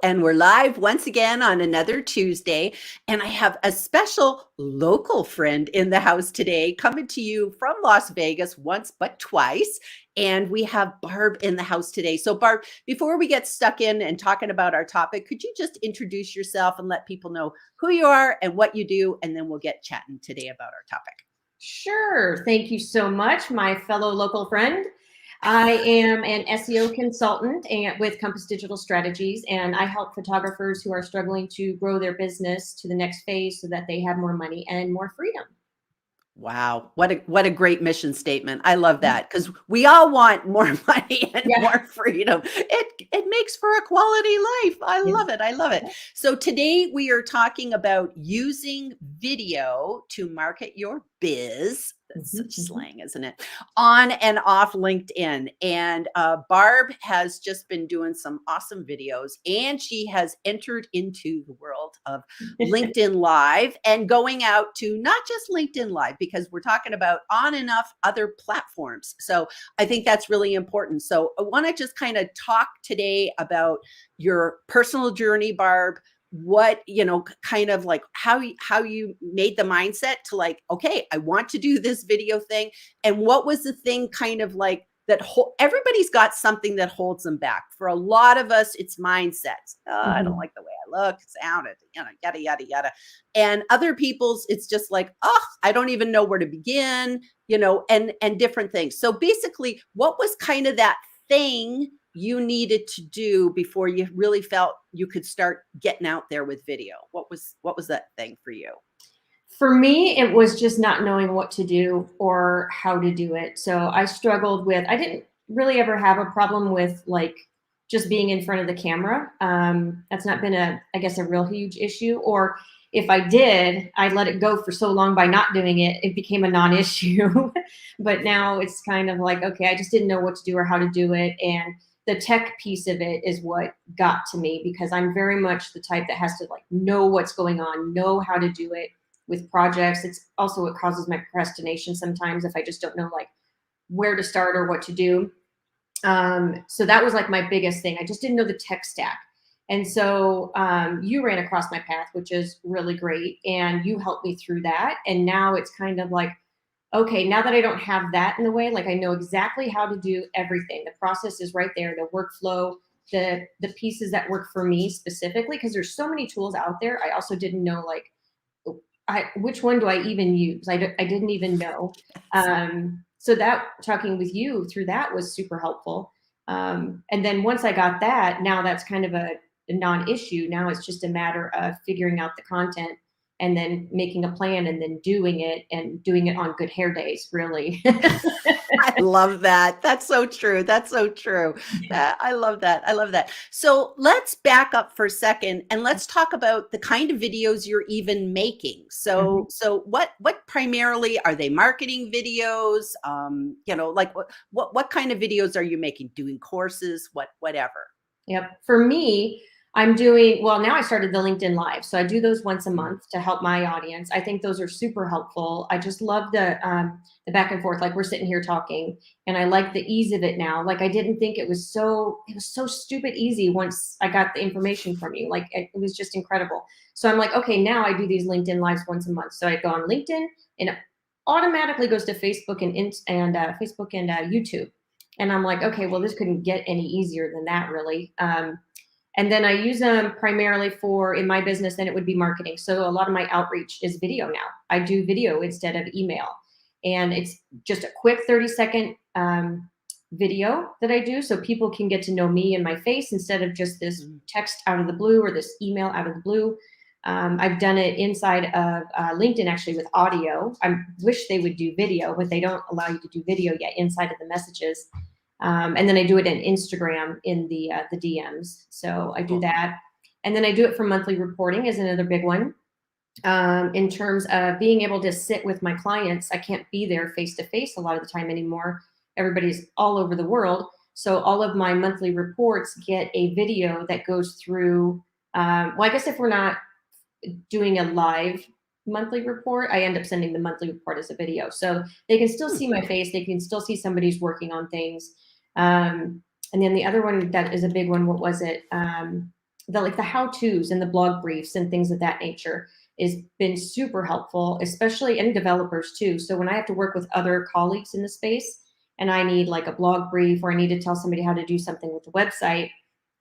and we're live once again on another Tuesday. And I have a special local friend in the house today, coming to you from Las Vegas once but twice. And we have Barb in the house today. So, Barb, before we get stuck in and talking about our topic, could you just introduce yourself and let people know who you are and what you do? And then we'll get chatting today about our topic. Sure. Thank you so much, my fellow local friend. I am an SEO consultant with Compass Digital Strategies, and I help photographers who are struggling to grow their business to the next phase so that they have more money and more freedom. Wow, what a great mission statement. I love that, because we all want more money and more freedom. It makes for a quality life. I love it. I love it. So today we are talking about using video to market your biz. That's such slang, isn't it? On and off LinkedIn. And Barb has just been doing some awesome videos, and she has entered into the world of LinkedIn Live and going out to not just LinkedIn Live, because we're talking about on and off other platforms. So I think that's really important. So I want to just kind of talk today about your personal journey, Barb. What, kind of like how you made the mindset to like, okay, I want to do this video thing. And what was the thing kind of like that everybody's got something that holds them back. For a lot of us, it's mindsets. I don't like the way I look, sound, yada, yada, yada. And other people's, it's just like, I don't even know where to begin, and different things. So basically, what was kind of that thing you needed to do before you really felt you could start getting out there with video? What was that thing for you? For me, it was just not knowing what to do or how to do it. So I struggled with, I didn't really ever have a problem with like just being in front of the camera. That's not been I guess a real huge issue. Or if I did, I let it go for so long by not doing it, it became a non-issue. But now it's kind of like, okay, I just didn't know what to do or how to do it. And the tech piece of it is what got to me, because I'm very much the type that has to like know what's going on, know how to do it with projects. It's also what causes my procrastination sometimes if I just don't know like where to start or what to do. So that was like my biggest thing. I just didn't know the tech stack. And so you ran across my path, which is really great. And you helped me through that. And now it's kind of like, okay, now that I don't have that in the way, like I know exactly how to do everything. The process is right there, the workflow, the pieces that work for me specifically, because there's so many tools out there. I also didn't know like, which one do I even use? I didn't even know. So that talking with you through that was super helpful. And then once I got that, now that's kind of a non-issue. Now it's just a matter of figuring out the content and then making a plan and then doing it on good hair days, really. I love that. That's so true. That's so true. I love that. I love that. So let's back up for a second and let's talk about the kind of videos you're even making. So, so what primarily are they? Marketing videos? Like what kind of videos are you making? Doing courses? Whatever. Yep. For me, I'm doing, well, now I started the LinkedIn Live. So I do those once a month to help my audience. I think those are super helpful. I just love the back and forth, like we're sitting here talking, and I like the ease of it now. Like I didn't think it was so stupid easy once I got the information from you. Like it was just incredible. So I'm like, okay, now I do these LinkedIn Lives once a month. So I go on LinkedIn and it automatically goes to Facebook and YouTube. And I'm like, okay, well, this couldn't get any easier than that, really. And then I use them primarily for, in my business, then it would be marketing. So a lot of my outreach is video now. I do video instead of email. And it's just a quick 30-second video that I do so people can get to know me and my face instead of just this text out of the blue or this email out of the blue. I've done it inside of LinkedIn actually with audio. I wish they would do video, but they don't allow you to do video yet inside of the messages. And then I do it in Instagram in the DMs. So I do that. And then I do it for monthly reporting is another big one. In terms of being able to sit with my clients, I can't be there face to face a lot of the time anymore. Everybody's all over the world. So all of my monthly reports get a video that goes through, well, I guess if we're not doing a live monthly report, I end up sending the monthly report as a video. So they can still see my face. They can still see somebody's working on things. And then the other one that is a big one, what was it? like the how-tos and the blog briefs and things of that nature has been super helpful, especially in developers too. So when I have to work with other colleagues in the space and I need like a blog brief, or I need to tell somebody how to do something with the website,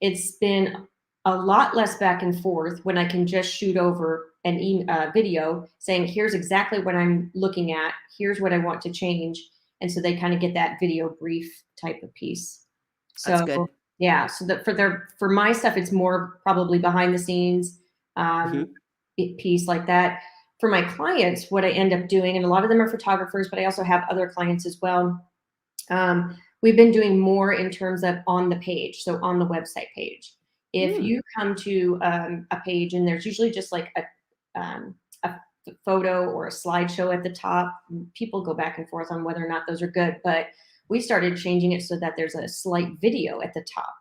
it's been a lot less back and forth when I can just shoot over an video saying, here's exactly what I'm looking at, here's what I want to change. And so they kind of get that video brief type of piece. That's So good. yeah, so that for my stuff, it's more probably behind the scenes Mhm. piece like that. For my clients, what I end up doing, and a lot of them are photographers, but I also have other clients as well. We've been doing more in terms of on the page, so on the website page. If Mm. you come to a page and there's usually just like a photo or a slideshow at the top, people go back and forth on whether or not those are good, but we started changing it so that there's a slight video at the top.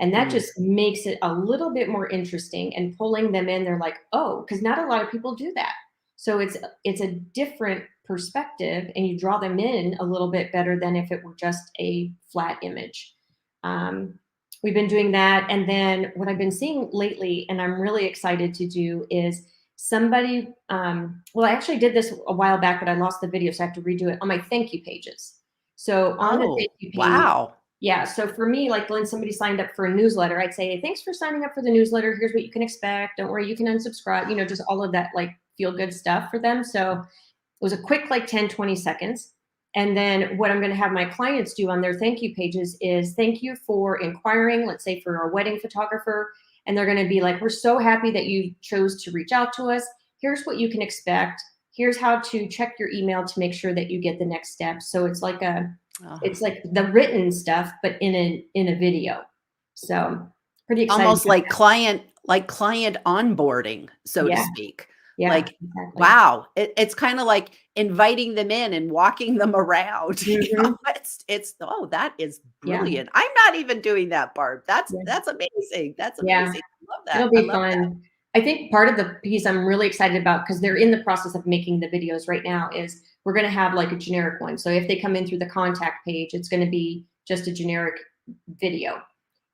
And that Mm. just makes it a little bit more interesting, and pulling them in, they're like, oh, because not a lot of people do that. So it's a different perspective, and you draw them in a little bit better than if it were just a flat image. Um, we've been doing that. And then what I've been seeing lately, and I'm really excited to do, is somebody, well, I actually did this a while back, but I lost the video, so I have to redo it on my thank you pages. So on the Oh, thank you page, wow. yeah. So for me, like when somebody signed up for a newsletter, I'd say, thanks for signing up for the newsletter. Here's what you can expect. Don't worry, you can unsubscribe, just all of that like feel good stuff for them. So it was a quick like 10, 20 seconds. And then what I'm going to have my clients do on their thank you pages is thank you for inquiring, let's say for a wedding photographer. And they're going to be like, we're so happy that you chose to reach out to us. Here's what you can expect. Here's how to check your email to make sure that you get the next step. So Oh. it's like the written stuff, but in a video. So pretty excited Almost about that. like client onboarding, so to Yeah, speak. yeah, Like, exactly. wow, it's kinda like inviting them in and walking them around, Hmm. oh, that is Yeah, brilliant. I'm not even doing that, Barb. yeah, That's amazing. That's yeah. amazing. I love that. It'll I be love that. fun. I think part of the piece I'm really excited about, because they're in the process of making the videos right now, is we're going to have like a generic one. So if they come in through the contact page, it's going to be just a generic video.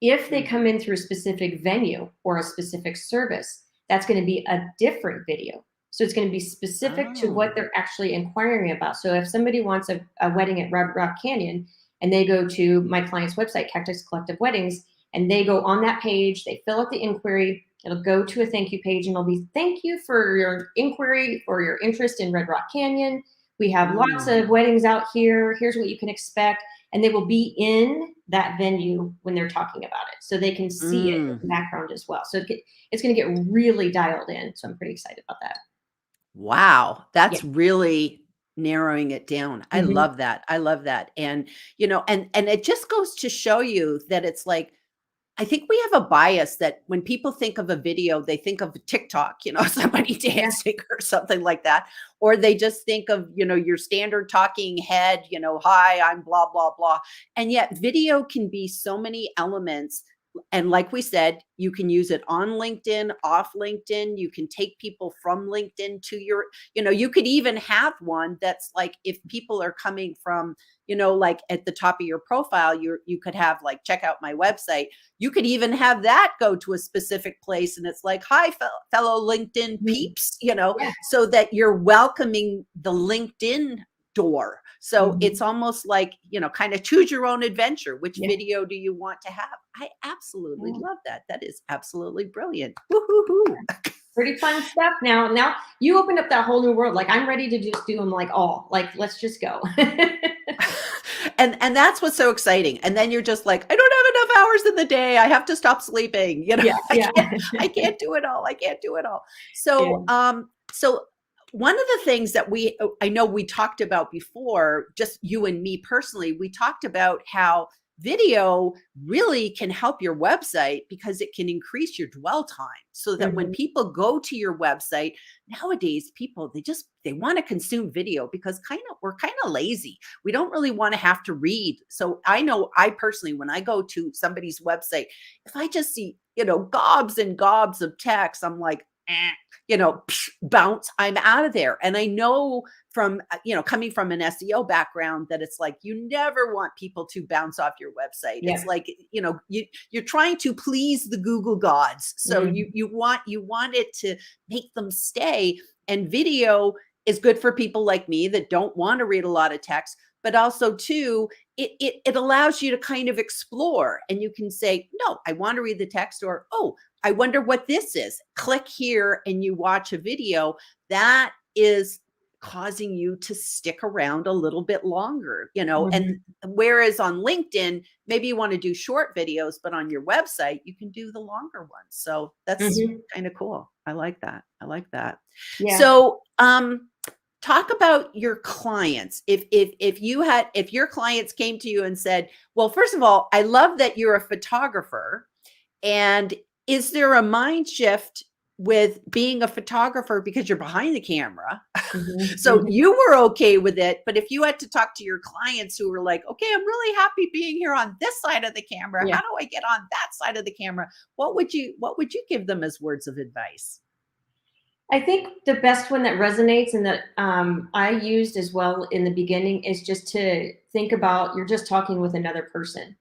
If they Mm. come in through a specific venue or a specific service, that's going to be a different video. So it's going to be specific to what Oh. they're actually inquiring about. So if somebody wants a wedding at Red Rock Canyon and they go to my client's website, Cactus Collective Weddings, and they go on that page, they fill out the inquiry, it'll go to a thank you page, and it'll be, thank you for your inquiry or your interest in Red Rock Canyon. We have lots Mm. of weddings out here. Here's what you can expect. And they will be in that venue when they're talking about it. So they can see it in Mm. the background as well. So it's going to get really dialed in. So I'm pretty excited about that. Wow, Yeah. that's really narrowing it down. I Hmm. love that. I love that. And, and it just goes to show you that it's like I think we have a bias that when people think of a video, they think of TikTok, somebody Yeah. dancing or something like that. Or they just think of, your standard talking head, hi, I'm blah, blah, blah. And yet video can be so many elements. And like we said, you can use it on LinkedIn, off LinkedIn. You can take people from LinkedIn to you could even have one that's like if people are coming from, like at the top of your profile, you could have like, check out my website. You could even have that go to a specific place and it's like, hi, fellow LinkedIn Mhm. peeps, Yeah. so that you're welcoming the LinkedIn door. So it's Hmm. almost like, kind of choose your own adventure. Which Yeah. video do you want to have? I absolutely Yeah. love that. That is absolutely brilliant. Woo-hoo-hoo. Pretty fun stuff now. Now you opened up that whole new world. Like I'm ready to just do them like all. Like let's just go. And that's what's so exciting. And then you're just like, I don't have enough hours in the day. I have to stop sleeping. Yeah. Yeah. I can't do it all. I can't do it all. So, Yeah. so one of the things that I know we talked about before, just you and me personally, we talked about how video really can help your website because it can increase your dwell time so that when Mhm. people go to your website nowadays, people, they want to consume video because we're kind of lazy. We don't really want to have to read. So I know I personally, when I go to somebody's website, if I just see, gobs and gobs of text, I'm like, bounce, I'm out of there. And I know from, coming from an SEO background that it's like, you never want people to bounce off your website. Yeah. It's like, you're trying to please the Google gods. So Mm. you want it to make them stay. And video is good for people like me that don't want to read a lot of text, but also too, it allows you to kind of explore, and you can say, no, I want to read the text, or, oh, I wonder what this is. Click here and you watch a video that is causing you to stick around a little bit longer, and whereas on LinkedIn, maybe you want to do short videos, but on your website, you can do the longer ones. So that's kind of cool. I like that. Yeah. So, talk about your clients. If your clients came to you and said, well, first of all, I love that you're a photographer. And is there a mind shift with being a photographer because you're behind the camera? So you were okay with it. But if you had to talk to your clients who were like, okay, I'm really happy being here on this side of the camera. Yeah. How do I get on that side of the camera? What would you give them as words of advice? I think the best one that resonates and that I used as well in the beginning is just to think about, you're just talking with another person.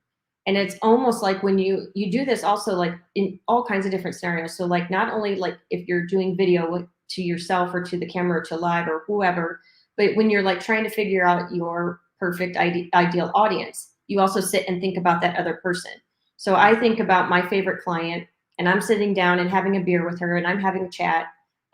And it's almost like when you do this also like in all kinds of different scenarios. So like not only like if you're doing video to yourself or to the camera or to live or whoever, but when you're like trying to figure out your perfect ideal audience, you also sit and think about that other person. So I think about my favorite client, and I'm sitting down and having a beer with her and I'm having a chat.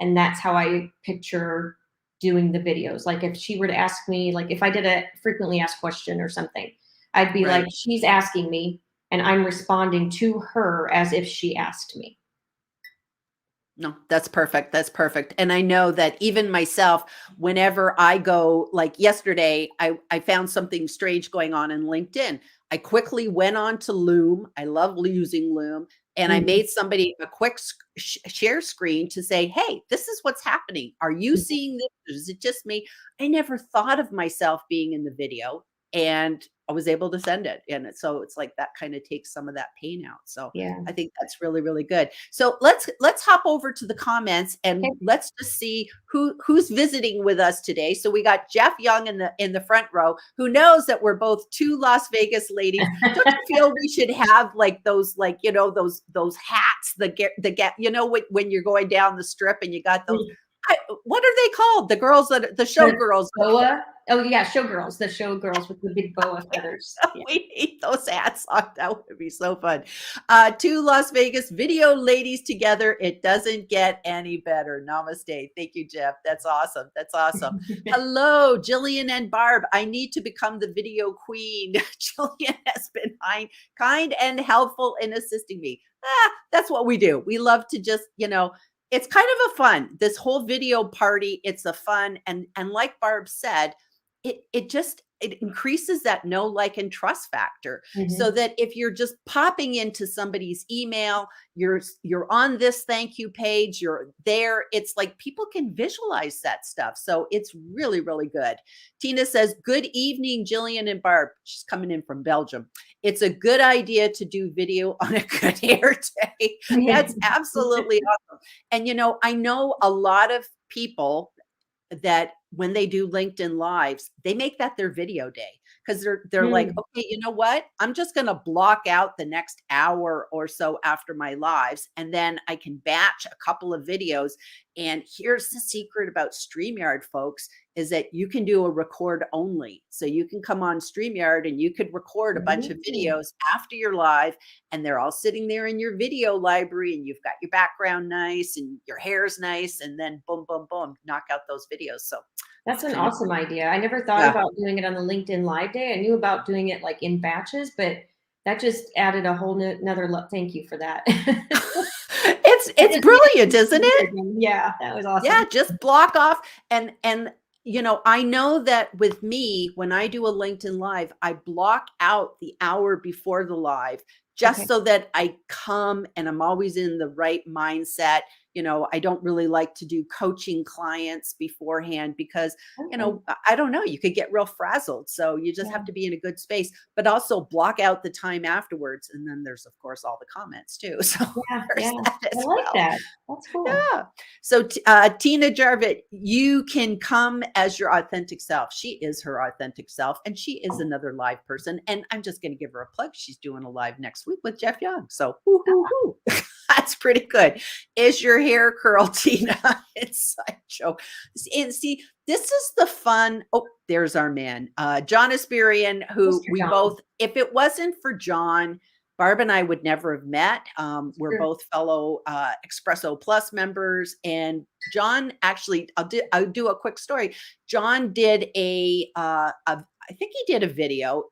And that's how I picture doing the videos. Like if she were to ask me, like if I did a frequently asked question or something, I'd be like, she's asking me and I'm responding to her as if she asked me. No, that's perfect. That's perfect. And I know that even myself, whenever I go, like yesterday, I found something strange going on in LinkedIn. I quickly went on to Loom. I love using Loom. And I made somebody a quick share screen to say, hey, this is what's happening. Are you seeing this? Or is it just me? I never thought of myself being in the video, and I was able to send it. And so it's like that kind of takes some of that pain out. So Yeah. I think that's really, really good. So let's hop over to the comments and Okay. let's just see who's visiting with us today. So we got Jeff Young in the front row, who knows that we're both two Las Vegas ladies. Don't you feel we should have like those, like, those hats that get, when you're going down the strip and you got those, what are they called? The girls the showgirls. Boa. Oh yeah, showgirls. The showgirls with the big boa feathers. Yeah. We need those hats on. That would be so fun. Two Las Vegas video ladies together. It doesn't get any better. Namaste. Thank you, Jeff. That's awesome. That's awesome. Hello, Gillian and Barb. I need to become the video queen. Gillian has been kind and helpful in assisting me. That's what we do. We love to just, it's kind of a fun, this whole video party. It's a fun. And like Barb said, it increases that know, like, and trust factor. So that if you're just popping into somebody's email, you're on this thank you page, you're there, it's like people can visualize that stuff. So it's really, really good. Tina says, good evening, Gillian and Barb. She's coming in from Belgium. It's a good idea to do video on a good hair day. That's absolutely awesome. And, I know a lot of people that when they do LinkedIn lives, they make that their video day, because they're like, okay, you know what? I'm just going to block out the next hour or so after my lives, and then I can batch a couple of videos. And here's the secret about StreamYard, folks, is that you can do a record only. So you can come on StreamYard and you could record a bunch of videos after your live, and they're all sitting there in your video library, and you've got your background nice and your hair's nice, and then boom, boom, boom, knock out those videos. So that's an awesome idea. I never thought about doing it on the LinkedIn Live day. I knew about doing it like in batches, but that just added a whole another thank you for that. It's brilliant, isn't it? Yeah, that was awesome. Yeah, just block off. And I know that with me, when I do a LinkedIn live, I block out the hour before the live, just so that I come and I'm always in the right mindset. I don't really like to do coaching clients beforehand because, Okay. I don't know, you could get real frazzled. So you just Yeah. have to be in a good space, but also block out the time afterwards. And then there's, of course, all the comments too. So Yeah. there's Yeah. that I as like well. that. That's cool. Yeah. So, Tina Jarvit, you can come as your authentic self. She is her authentic self, and she is another live person. And I'm just going to give her a plug. She's doing a live next week with Jeff Young. So, woo. That's pretty good. Is your hair curl, Tina? It's a joke. And see, this is the fun. Oh, there's our man, John Asperian, who Mr. we John. both, if it wasn't for John, Barb and I would never have met. We're True. both fellow Espresso Plus members, and John actually, I'll do a quick story. John did I think he did a video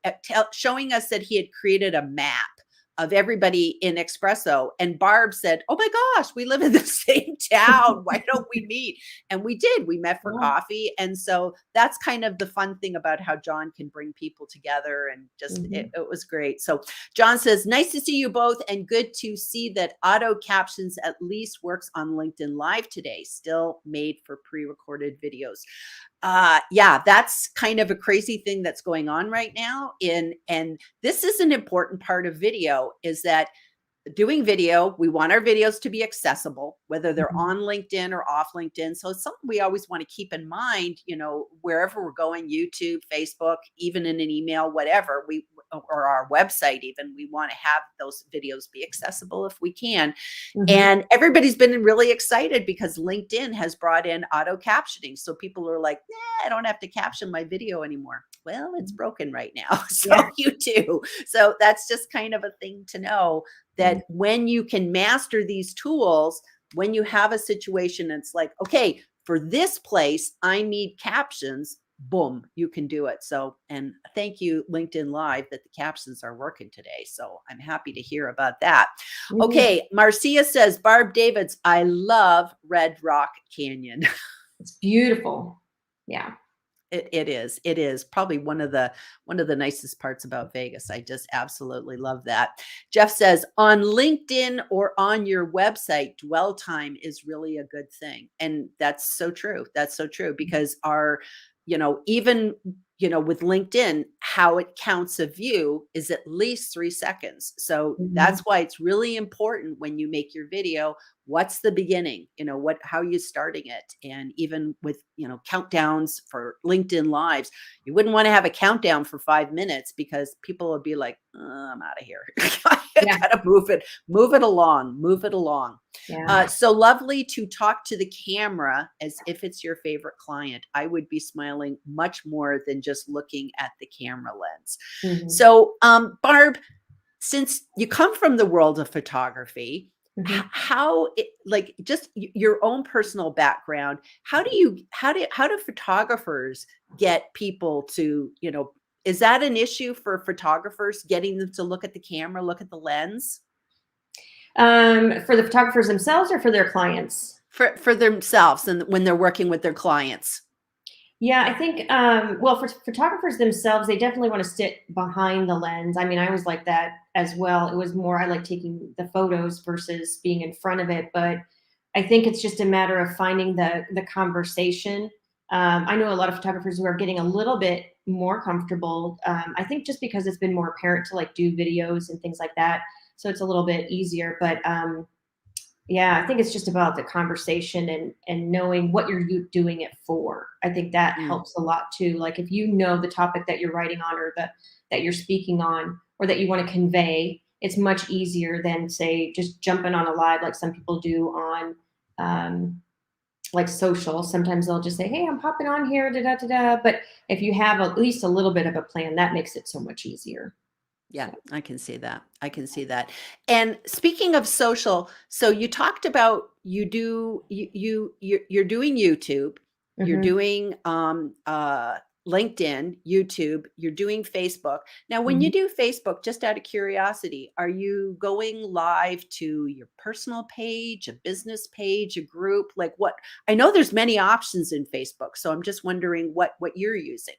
showing us that he had created a map of everybody in Espresso, and Barb said, "Oh my gosh, we live in the same town. Why don't we meet?" And we did. We met for Yeah. coffee, and so that's kind of the fun thing about how John can bring people together, and just it was great. So John says, "Nice to see you both, and good to see that auto captions at least works on LinkedIn Live today. Still made for pre-recorded videos." Yeah, that's kind of a crazy thing that's going on right now. And this is an important part of video, is that doing video, we want our videos to be accessible, whether they're on LinkedIn or off LinkedIn. So it's something we always want to keep in mind, wherever we're going, YouTube, Facebook, even in an email, whatever, or our website, even, we want to have those videos be accessible if we can. And everybody's been really excited because LinkedIn has brought in auto captioning. So people are like, I don't have to caption my video anymore. Well, it's broken right now. So Yeah. you do. So that's just kind of a thing to know, that when you can master these tools, when you have a situation, it's like, okay, for this place, I need captions, boom, you can do it. So, and thank you, LinkedIn Live, that the captions are working today. So I'm happy to hear about that. Okay, Marcia says, Barb Davids, I love Red Rock Canyon. It's beautiful. Yeah. It is. It is probably one of the nicest parts about Vegas. I just absolutely love that. Jeff says, on LinkedIn or on your website, dwell time is really a good thing. And that's so true. That's so true, because even with LinkedIn, how it counts a view is at least 3 seconds. So that's why it's really important when you make your video, what's the beginning, how are you starting it? And even with, countdowns for LinkedIn Lives, you wouldn't want to have a countdown for 5 minutes, because people would be like, I'm out of here. Yeah. Gotta move it along. Yeah. So lovely to talk to the camera as if it's your favorite client. I would be smiling much more than just looking at the camera lens. So, Barb, since you come from the world of photography, how just your own personal background, how do photographers get people to, is that an issue for photographers, getting them to look at the camera, look at the lens? For the photographers themselves or for their clients? For themselves, and when they're working with their clients. Yeah, I think, well, for photographers themselves, they definitely want to sit behind the lens. I mean, I was like that as well. It was more, I like taking the photos versus being in front of it. But I think it's just a matter of finding the conversation. I know a lot of photographers who are getting a little bit more comfortable. I think just because it's been more apparent to like do videos and things like that. So it's a little bit easier. But yeah, I think it's just about the conversation and knowing what you're doing it for. I think that helps a lot too. Like if you know the topic that you're writing on, or that you're speaking on, or that you want to convey, it's much easier than, say, just jumping on a live like some people do on like social. Sometimes they'll just say, hey, I'm popping on here, da da da da. But if you have at least a little bit of a plan, that makes it so much easier. Yeah, I can see that. I can see that. And speaking of social, so you talked about you're doing YouTube, you're doing LinkedIn, YouTube, you're doing Facebook. Now, when you do Facebook, just out of curiosity, are you going live to your personal page, a business page, a group? Like what? I know there's many options in Facebook, so I'm just wondering what you're using.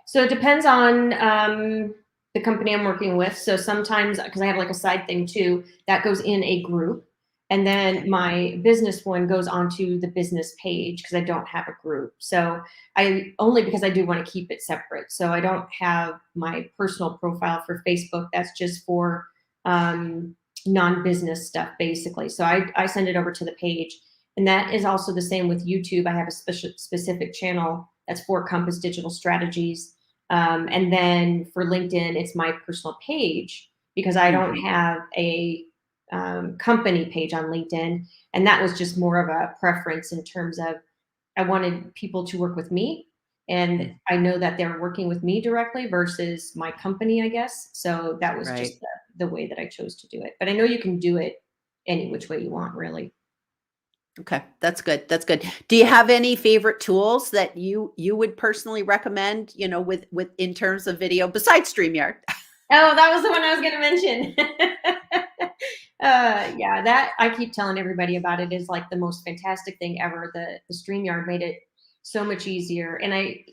So it depends on the company I'm working with. So sometimes, because I have like a side thing too, that goes in a group. And then my business one goes onto the business page because I don't have a group. So because I do want to keep it separate. So I don't have my personal profile for Facebook. That's just for non-business stuff, basically. So I send it over to the page. And that is also the same with YouTube. I have a specific channel that's for Compass Digital Strategies. And then for LinkedIn, it's my personal page because I don't have a company page on LinkedIn. And that was just more of a preference in terms of I wanted people to work with me. And I know that they're working with me directly versus my company, I guess. So that was just the way that I chose to do it. But I know you can do it any which way you want, really. Okay, that's good. That's good. Do you have any favorite tools that you would personally recommend, you know, with in terms of video besides StreamYard? Oh, that was the one I was going to mention. Yeah, that I keep telling everybody about. It is like the most fantastic thing ever. The StreamYard made it so much easier. And I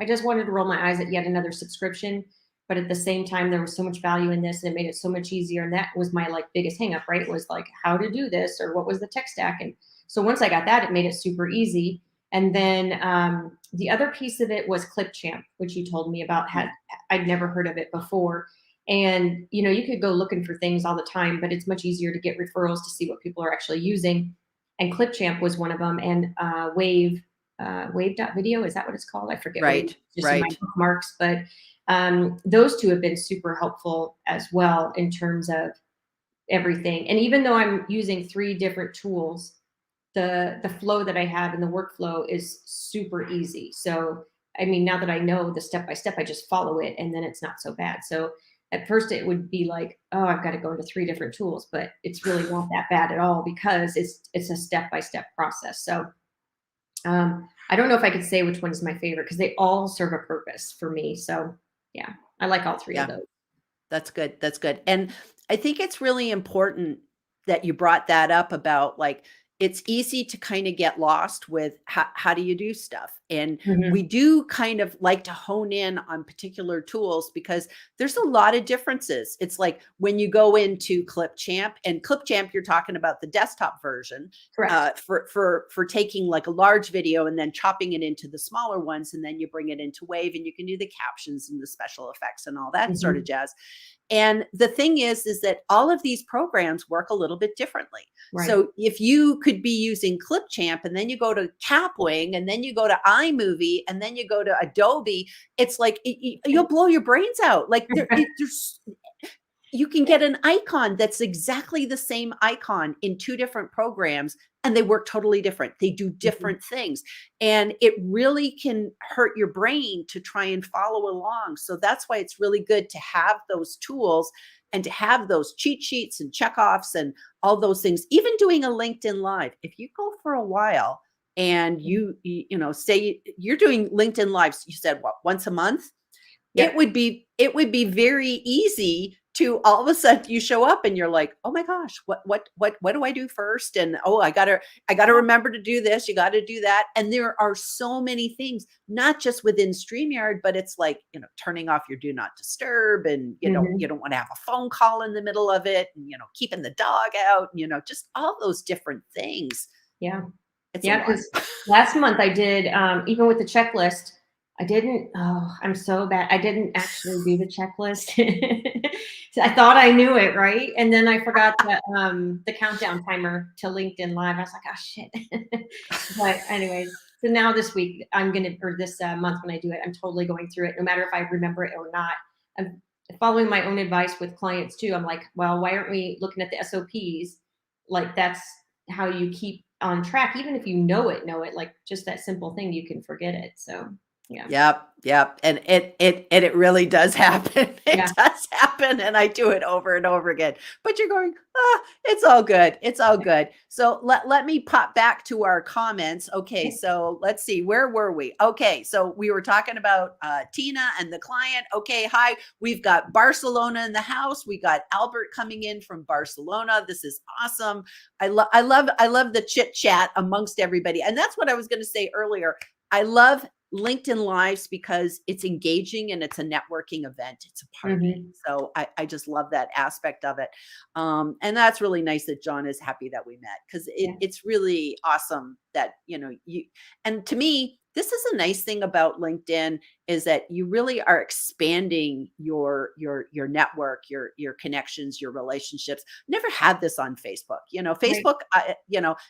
just wanted to roll my eyes at yet another subscription, but at the same time, there was so much value in this and it made it so much easier. And that was my like biggest hang up, right? Was like how to do this or what was the tech stack. And so once I got that, it made it super easy. And then the other piece of it was Clipchamp, which you told me about. I'd never heard of it before. And, you know, you could go looking for things all the time, but it's much easier to get referrals to see what people are actually using. And Clipchamp was one of them. And Wave.video, is that what it's called? I forget. Right, just in my bookmarks, but those two have been super helpful as well in terms of everything. And even though I'm using 3 different tools, the flow that I have and the workflow is super easy. So, I mean, now that I know the step-by-step, I just follow it and then it's not so bad. So at first it would be like, oh, I've got to go into 3 different tools, but it's really not that bad at all because it's a step-by-step process. So I don't know if I could say which one is my favorite because they all serve a purpose for me. So yeah, I like all 3 of those. That's good. That's good. And I think it's really important that you brought that up about like, it's easy to kind of get lost with how do you do stuff. And we do kind of like to hone in on particular tools because there's a lot of differences. It's like when you go into Clipchamp, and Clipchamp, you're talking about the desktop version for taking like a large video and then chopping it into the smaller ones. And then you bring it into Wave and you can do the captions and the special effects and all that sort of jazz. And the thing is that all of these programs work a little bit differently. Right. So if you could be using Clipchamp and then you go to Capwing and then you go to iMovie and then you go to Adobe, it's like you'll blow your brains out. Like you can get an icon that's exactly the same icon in 2 different programs and they work totally different. They do different things. And it really can hurt your brain to try and follow along. So that's why it's really good to have those tools and to have those cheat sheets and checkoffs and all those things. Even doing a LinkedIn Live, if you go for a while and you know, say you're doing LinkedIn Lives, you said what, once a month? Yep. It would be very easy to all of a sudden you show up and you're like, oh my gosh, what do I do first? And oh, I gotta remember to do this. You got to do that. And there are so many things, not just within StreamYard, but it's like, you know, turning off your do not disturb and, you know, you don't want to have a phone call in the middle of it and, you know, keeping the dog out, you know, just all those different things. Yeah. Because last month I did, even with the checklist, I'm so bad. I didn't actually do the checklist. So I thought I knew it, right? And then I forgot the countdown timer to LinkedIn Live. I was like, oh shit. But anyways, so now this week this month when I do it, I'm totally going through it, no matter if I remember it or not. I'm following my own advice with clients too. I'm like, well, why aren't we looking at the SOPs? Like that's how you keep on track. Even if you know it, like just that simple thing, you can forget it. So yeah. Yep. And it really does happen. It does happen. And I do it over and over again, but you're going, it's all good. It's all good. So let me pop back to our comments. Okay. So let's see, where were we? Okay. So we were talking about Tina and the client. Okay. Hi, we've got Barcelona in the house. We got Albert coming in from Barcelona. This is awesome. I love the chit chat amongst everybody. And that's what I was going to say earlier. I love LinkedIn Lives because it's engaging and it's a networking event. It's a party. So I just love that aspect of it. And that's really nice that John is happy that we met, because it's really awesome that, and to me, this is a nice thing about LinkedIn, is that you really are expanding your network, your connections, your relationships. Never had this on Facebook. Facebook,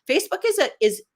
Facebook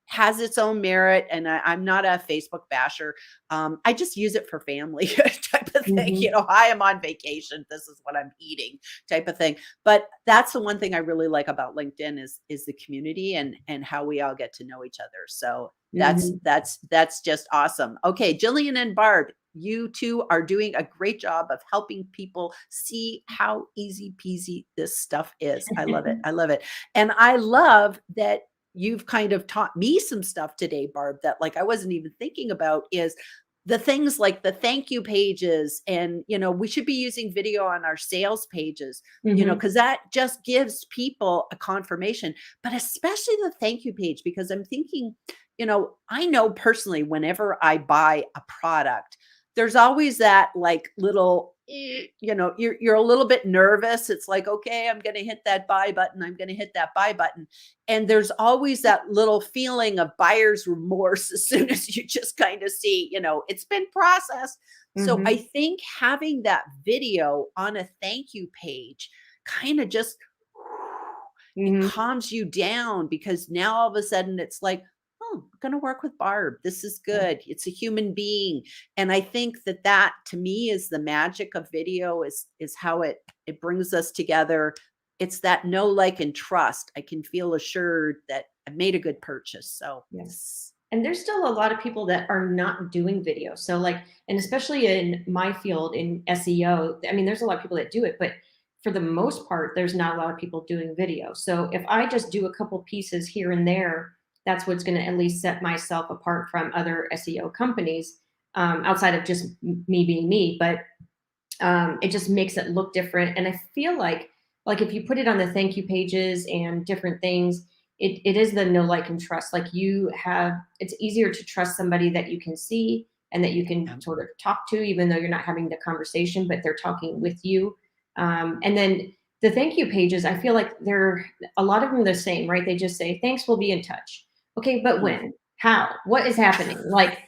has its own merit, and I'm not a Facebook basher. I just use it for family type of thing. I am on vacation. This is what I'm eating type of thing. But that's the one thing I really like about LinkedIn is the community and how we all get to know each other. So that's just awesome. Okay, Gillian and Barb, you two are doing a great job of helping people see how easy peasy this stuff is. I love it. I love it. And I love that you've kind of taught me some stuff today, Barb, that like I wasn't even thinking about, is the things like the thank you pages. And, we should be using video on our sales pages, because that just gives people a confirmation, but especially the thank you page, because I'm thinking, I know personally, whenever I buy a product, there's always that like little, you're a little bit nervous. It's like, okay, I'm going to hit that buy button. I'm going to hit that buy button. And there's always that little feeling of buyer's remorse as soon as you just kind of see, it's been processed. So I think having that video on a thank you page kind of just it calms you down, because now all of a sudden it's like, oh, I'm going to work with Barb. This is good. It's a human being. And I think that to me is the magic of video, is how it brings us together. It's that know, like, and trust. I can feel assured that I've made a good purchase. So yes. And there's still a lot of people that are not doing video. So and especially in my field in SEO, I mean, there's a lot of people that do it, but for the most part, there's not a lot of people doing video. So if I just do a couple pieces here and there, that's what's going to at least set myself apart from other SEO companies, outside of just me being me. But it just makes it look different. And I feel like if you put it on the thank you pages and different things, it is the know, like, and trust. Like it's easier to trust somebody that you can see and that you can sort of talk to, even though you're not having the conversation, but they're talking with you. And then the thank you pages, I feel like a lot of them the same, right? They just say, thanks, we'll be in touch. Okay, but when? How? What is happening? Like,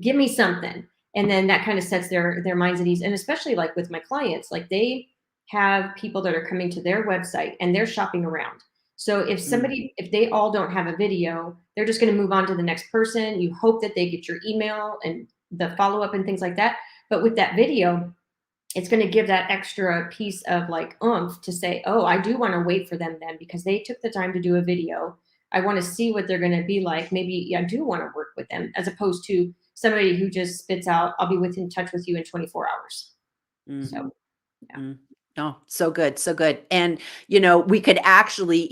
give me something. And then that kind of sets their minds at ease. And especially like with my clients, like they have people that are coming to their website and they're shopping around. So if they all don't have a video, they're just going to move on to the next person. You hope that they get your email and the follow-up and things like that. But with that video, it's going to give that extra piece of like oomph to say, oh, I do want to wait for them then, because they took the time to do a video. I want to see what they're going to be like. Maybe I do want to work with them, as opposed to somebody who just spits out, I'll be in touch with you in 24 hours. So, yeah. Oh, so good. So good. And, we could actually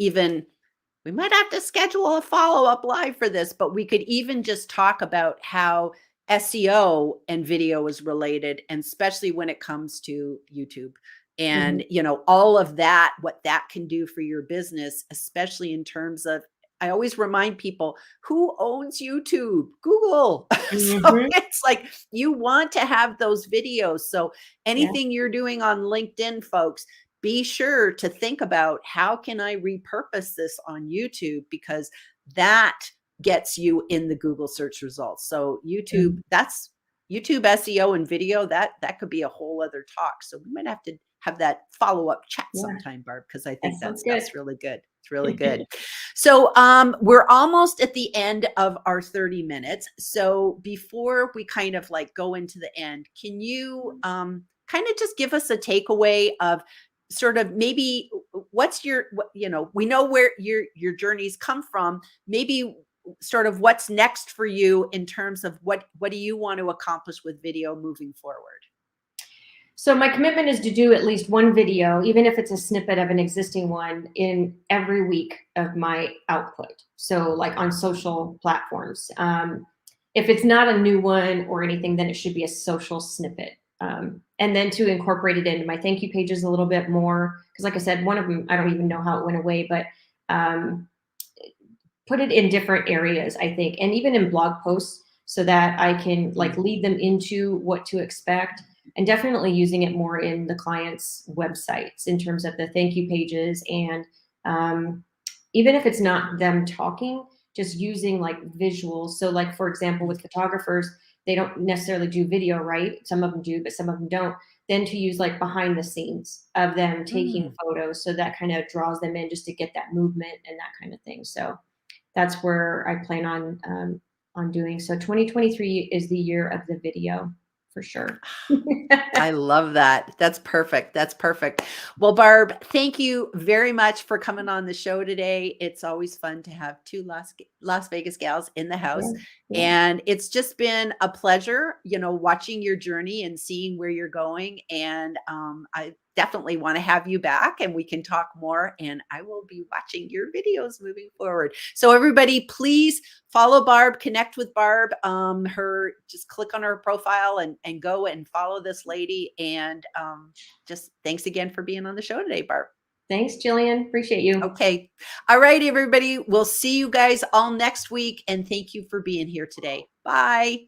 we might have to schedule a follow-up live for this, but we could even just talk about how SEO and video is related, and especially when it comes to YouTube. And, all of that, what that can do for your business, especially in terms of, I always remind people, who owns YouTube? Google. So it's like, you want to have those videos. So anything you're doing on LinkedIn, folks, be sure to think about, how can I repurpose this on YouTube? Because that gets you in the Google search results. So YouTube, that's YouTube SEO and video, that could be a whole other talk. So we might have to have that follow-up chat sometime, Barb, because I think that's really good. It's really good. So we're almost at the end of our 30 minutes. So before we kind of like go into the end, can you kind of just give us a takeaway of sort of maybe what's we know where your journeys come from, maybe sort of what's next for you in terms of what do you want to accomplish with video moving forward? So my commitment is to do at least one video, even if it's a snippet of an existing one, in every week of my output. So like on social platforms. If it's not a new one or anything, then it should be a social snippet. And then to incorporate it into my thank you pages a little bit more. Because like I said, one of them, I don't even know how it went away, but put it in different areas, I think. And even in blog posts, so that I can like lead them into what to expect, and definitely using it more in the clients' websites in terms of the thank you pages. And even if it's not them talking, just using like visuals. So like, for example, with photographers, they don't necessarily do video, right? Some of them do, but some of them don't. Then to use like behind the scenes of them taking photos. So that kind of draws them in just to get that movement and that kind of thing. So that's where I plan on doing. So 2023 is the year of the video for sure. I love that. That's perfect. That's perfect. Well, Barb, thank you very much for coming on the show today. It's always fun to have two Las Vegas gals in the house. Yeah, yeah. And it's just been a pleasure, you know, watching your journey and seeing where you're going. And I definitely want to have you back and we can talk more. And I will be watching your videos moving forward. So everybody, please follow Barb, connect with Barb. Just click on her profile and go and follow this lady. And just thanks again for being on the show today, Barb. Thanks, Gillian. Appreciate you. Okay. All right, everybody. We'll see you guys all next week. And thank you for being here today. Bye.